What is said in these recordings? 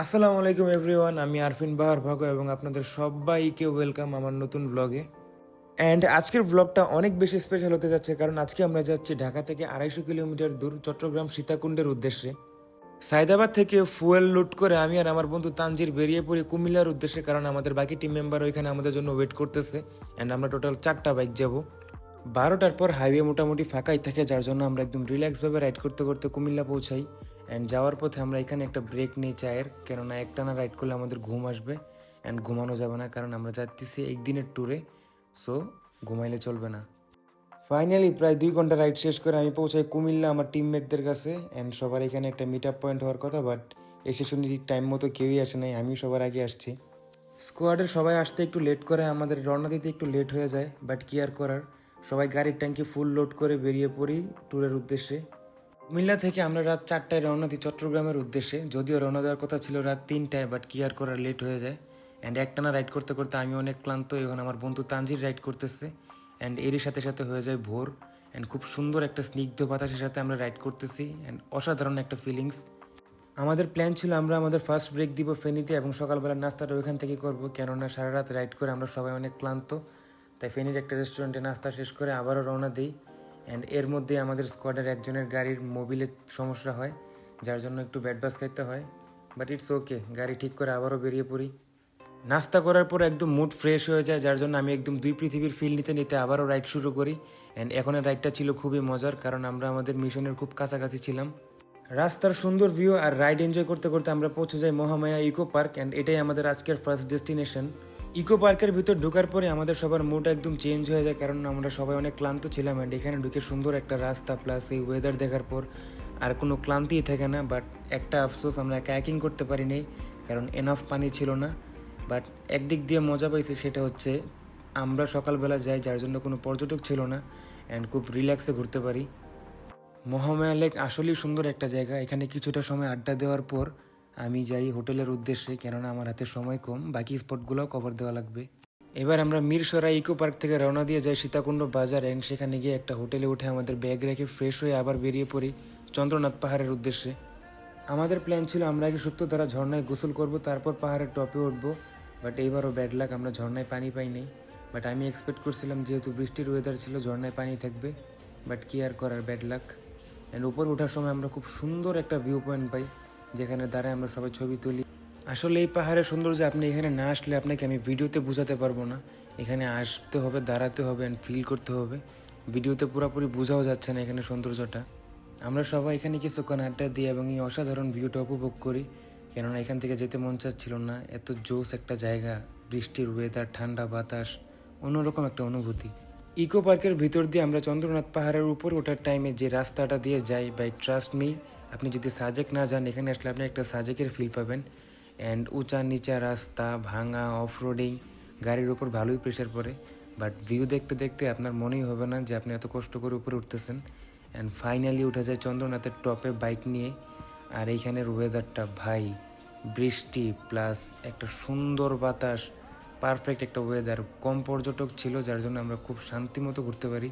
আসসালামু আলাইকুম এভরিওয়ান, আমি আরফিন বাহার ভাগো এবং আপনাদের সবাইকে ওয়েলকাম আমার নতুন ব্লগে। অ্যান্ড আজকের ব্লগটা অনেক বেশি স্পেশাল হতে যাচ্ছে, কারণ আজকে আমরা যাচ্ছি ঢাকা থেকে 250 কিলোমিটার দূর চট্টগ্রাম সীতাকুণ্ডের উদ্দেশ্যে। সায়দাবাদ থেকে ফুয়েল লোড করে আমি আর আমার বন্ধু তানজির বেরিয়ে পড়ি কুমিল্লার উদ্দেশ্যে, কারণ আমাদের বাকি টিম মেম্বার ওইখানে আমাদের জন্য ওয়েট করতেছে। অ্যান্ড আমরা টোটাল 4টা বাইক যাব। 12টার পর হাইওয়ে মোটামুটি ফাঁকাই থাকে, যার জন্য আমরা একদম রিল্যাক্সভাবে রাইড করতে করতে কুমিল্লা পৌঁছাই। অ্যান্ড যাওয়ার পথে আমরা এখানে একটা ব্রেক নিই চায়ের, কেননা একটানা রাইড করলে আমাদের ঘুম আসবে অ্যান্ড ঘুমানো যাবে না, কারণ আমরা যাচ্ছি একদিনের ট্যুরে। সো ঘুমাইলে চলবে না। ফাইনালি প্রায় 2 ঘন্টা রাইড শেষ করে আমি পৌঁছাই কুমিল্লা আমার টিমমেটদের কাছে। অ্যান্ড সবার এখানে একটা মিট আপ পয়েন্ট হওয়ার কথা, বাট এসে শুনি ঠিক টাইম মতো কেউই আসে নাই, আমি সবার আগে আসছি। স্কোয়াডের সবাই আসতে একটু লেট করে, আমাদের রওনা দিতে একটু লেট হয়ে যায়, বাট কি আর করার। সবাই গাড়ির ট্যাঙ্কি ফুল লোড করে বেরিয়ে পড়ি ট্যুরের উদ্দেশ্যে। কুমিল্লা থেকে আমরা রাত 4টায় রওনা দিই চট্টগ্রামের উদ্দেশ্যে। যদিও রওনা দেওয়ার কথা ছিল রাত 3টায়, বাট কি আর করার, লেট হয়ে যায়। অ্যান্ড একটানা রাইড করতে করতে আমি অনেক ক্লান্ত, এখন আমার বন্ধু তানজির রাইড করতেছে। অ্যান্ড এরই সাথে সাথে হয়ে যায় ভোর। অ্যান্ড খুব সুন্দর একটা স্নিগ্ধ বাতাসের সাথে আমরা রাইড করতেছি, অ্যান্ড অসাধারণ একটা ফিলিংস। আমাদের প্ল্যান ছিল আমরা আমাদের ফার্স্ট ব্রেক দিব ফেনীতে, এবং সকালবেলা নাস্তাটা ওইখান থেকে করব, কেননা সারা রাত রাইড করে আমরা সবাই অনেক ক্লান্ত। তাই ফেনীর একটা রেস্টুরেন্টে নাস্তা শেষ করে আবারও রওনা দিই। অ্যান্ড এর মধ্যে আমাদের স্কোয়াডের একজনের গাড়ির মোবিলের সমস্যা হয়, যার জন্য একটু ব্যাড বাস খাইতে হয়, বাট ইটস ওকে। গাড়ি ঠিক করে আবারও বেরিয়ে পড়ি। নাস্তা করার পর একদম মুড ফ্রেশ হয়ে যায়, যার জন্য আমি একদম দুই পৃথিবীর ফিল নিতে নিতে আবারও রাইড শুরু করি। অ্যান্ড এখনের রাইডটা ছিল খুবই মজার, কারণ আমরা আমাদের মিশনের খুব কাছাকাছি ছিলাম। রাস্তার সুন্দর ভিউ আর রাইড এনজয় করতে করতে আমরা পৌঁছে যাই মহামায়া ইকো পার্ক। অ্যান্ড এটাই আমাদের আজকের ফার্স্ট ডেস্টিনেশন। ইকো পার্কের ভিতর ঢোকার পরে আমাদের সবার মুড একদম চেঞ্জ হয়ে যায়, কারণ আমরা সবাই অনেক ক্লান্ত ছিলাম। অ্যান্ড এখানে ঢুকে সুন্দর একটা রাস্তা প্লাস এই ওয়েদার দেখার পর আর কোনো ক্লান্তিই থাকে না। বাট একটা আফসোস, আমরা কায়াকিং করতে পারি নাই, কারণ এনাফ পানি ছিল না। বাট একদিক দিয়ে মজা পাইছি, সেটা হচ্ছে আমরা সকালবেলা যাই, যার জন্য কোনো পর্যটক ছিল না, অ্যান্ড খুব রিল্যাক্সে ঘুরতে পারি। মহামায়া লেক আসলেই সুন্দর একটা জায়গা। এখানে কিছুটা সময় আড্ডা দেওয়ার পর আমি যাই হোটেলের উদ্দেশ্যে, কেননা আমার হাতে সময় কম, বাকি স্পটগুলোও কভার দেওয়া লাগবে। এবার আমরা মিরসরাই ইকো পার্ক থেকে রওনা দিয়ে যাই সীতাকুণ্ড বাজার। অ্যান্ড সেখানে গিয়ে একটা হোটেলে উঠে আমাদের ব্যাগ রেখে ফ্রেশ হয়ে আবার বেরিয়ে পড়ি চন্দ্রনাথ পাহাড়ের উদ্দেশ্যে। আমাদের প্ল্যান ছিল আমরা আগে সূত্রধারা ঝর্ণায় গোসল করব, তারপর পাহাড়ের টপে উঠবো। বাট এইবারও ব্যাড লাক, আমরা ঝর্ণায় পানি পাই নাই। বাট আমি এক্সপেক্ট করছিলাম যেহেতু বৃষ্টির ওয়েদার ছিল ঝর্ণায় পানি থাকবে, বাট কি আর করার, ব্যাড লাক। অ্যান্ড উপরে ওঠার সময় আমরা খুব সুন্দর একটা ভিউ পয়েন্ট পাই, যেখানে দাঁড়ায় আমরা সবাই ছবি তুলি। আসলে এই পাহাড়ের সৌন্দর্য আপনি এখানে না আসলে আপনাকে আমি ভিডিওতে বোঝাতে পারবো না। এখানে আসতে হবে, দাঁড়াতে হবে অ্যান্ড ফিল করতে হবে। ভিডিওতে পুরোপুরি বোঝাও যাচ্ছে না এখানে সৌন্দর্যটা। আমরা সবাই এখানে কিছুক্ষণ আড্ডা দিই এবং এই অসাধারণ ভিউটা উপভোগ করি, কেননা এখান থেকে যেতে মন চাচ্ছিল না। এত জোস একটা জায়গা, বৃষ্টির ওয়েদার, ঠান্ডা বাতাস, অন্যরকম একটা অনুভূতি। ইকো পার্কের ভিতর দিয়ে আমরা চন্দ্রনাথ পাহাড়ের উপর ওঠার টাইমে যে রাস্তাটা দিয়ে যাই, বাই ট্রাস্ট মি, আপনি যদি সাজেক না যান এখানে আসলে আপনি একটা সাজেকের ফিল পাবেন। অ্যান্ড উঁচা নিচা রাস্তা, ভাঙা, অফ রোডিং, গাড়ির উপর ভালোই প্রেশার পড়ে, বাট ভিউ দেখতে দেখতে আপনার মনেই হবে না যে আপনি এত কষ্ট করে উপরে উঠতেছেন। অ্যান্ড ফাইনালি উঠে যায় চন্দ্রনাথের টপে বাইক নিয়ে। আর এইখানের ওয়েদারটা ভাই, বৃষ্টি প্লাস একটা সুন্দর বাতাস, পারফেক্ট একটা ওয়েদার। কম পর্যটক ছিল, যার জন্য আমরা খুব শান্তিমতো ঘুরতে পারি।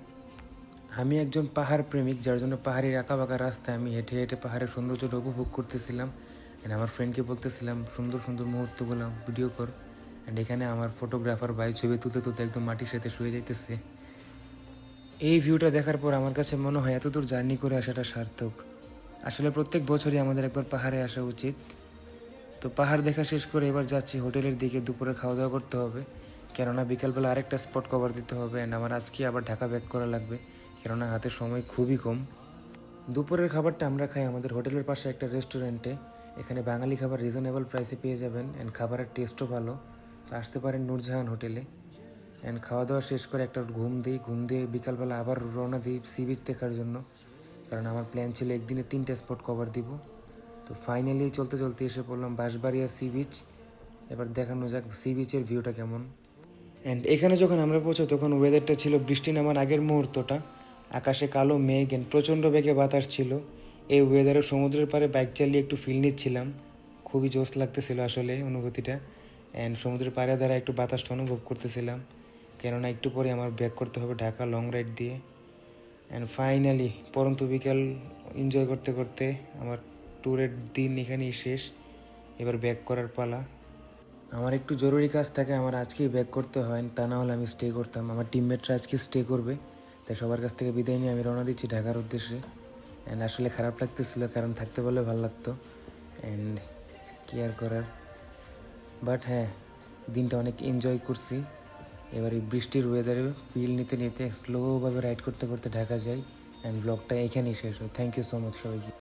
আমি একজন পাহাড় প্রেমিক, যার জন্য পাহাড়ের আঁকা বাঁকা রাস্তায় আমি হেঁটে হেঁটে পাহাড়ের সৌন্দর্যটা উপভোগ করতেছিলাম। অ্যান্ড আমার ফ্রেন্ডকে বলতেছিলাম সুন্দর সুন্দর মুহূর্তগুলো ভিডিও কর। অ্যান্ড এখানে আমার ফটোগ্রাফার ভাই ছবি তুলতে তুলতে একদম মাটির সাথে শুয়ে যাইতেছে। এই ভিউটা দেখার পর আমার কাছে মনে হয় এতদূর জার্নি করে আসাটা সার্থক। আসলে প্রত্যেক বছরই আমাদের একবার পাহাড়ে আসা উচিত। তো পাহাড় দেখা শেষ করে এবার যাচ্ছি হোটেলের দিকে, দুপুরে খাওয়া দাওয়া করতে হবে, কেননা বিকালবেলা আরেকটা স্পট কভার দিতে হবে। অ্যান্ড আমার আজকে আবার ঢাকা ব্যাক করা লাগবে, কেননা হাতে সময় খুবই কম। দুপুরের খাবারটা আমরা খাই আমাদের হোটেলের পাশে একটা রেস্টুরেন্টে। এখানে বাঙালি খাবার রিজনেবল প্রাইসে পেয়ে যাবেন, অ্যান্ড খাবারের টেস্টও ভালো। তো আসতে পারেন নূরজাহান হোটেলে। অ্যান্ড খাওয়া দাওয়া শেষ করে একটা ঘুম দিয়ে বিকালবেলা আবার রওনা দিই সি বিচ দেখার জন্য, কারণ আমার প্ল্যান ছিল একদিনে 3টে স্পট কভার দিব। তো ফাইনালি চলতে চলতে এসে পড়লাম বাঁশবাড়িয়া সি বিচ। এবার দেখানো যাক সি বিচের ভিউটা কেমন। অ্যান্ড এখানে যখন আমরা পৌঁছাই তখন ওয়েদারটা ছিল বৃষ্টি নামার আগের মুহূর্তটা। আকাশে কালো মেঘ অ্যান্ড প্রচণ্ড বেগে বাতাস ছিল। এই ওয়েদারে সমুদ্রের পাড়ে বাইক চালিয়ে একটু ফিল নিচ্ছিলাম, খুবই জোশ লাগতেছিল আসলে অনুভূতিটা। অ্যান্ড সমুদ্রের পাড়ে দ্বারা একটু বাতাসটা অনুভব করতেছিলাম, কেননা একটু পরে আমার ব্যাক করতে হবে ঢাকা লং রাইড দিয়ে। অ্যান্ড ফাইনালি পরন্তু বিকেল এনজয় করতে করতে আমার ট্যুরের দিন এখানেই শেষ। এবার ব্যাক করার পালা। আমার একটু জরুরি কাজ থাকে, আমার আজকেই ব্যাক করতে হয়, তা না হলে আমি স্টে করতাম। আমার টিমমেটরা আজকে স্টে করবে, তাই সবার কাছ থেকে বিদায় নিয়ে আমি রওনা দিচ্ছি ঢাকার উদ্দেশ্যে। অ্যান্ড আসলে খারাপ লাগতেছিল, কারণ থাকতে পারলে ভালো লাগতো। অ্যান্ড কি আর করার, বাট হ্যাঁ, দিনটা অনেক এনজয় করছি। এবার এই বৃষ্টির ওয়েদারে ফিল নিতে নিতে স্লোভাবে রাইড করতে করতে ঢাকা যাই। অ্যান্ড ব্লগটা এখানেই শেষ হয়। থ্যাংক ইউ সো মাচ সবাইকে।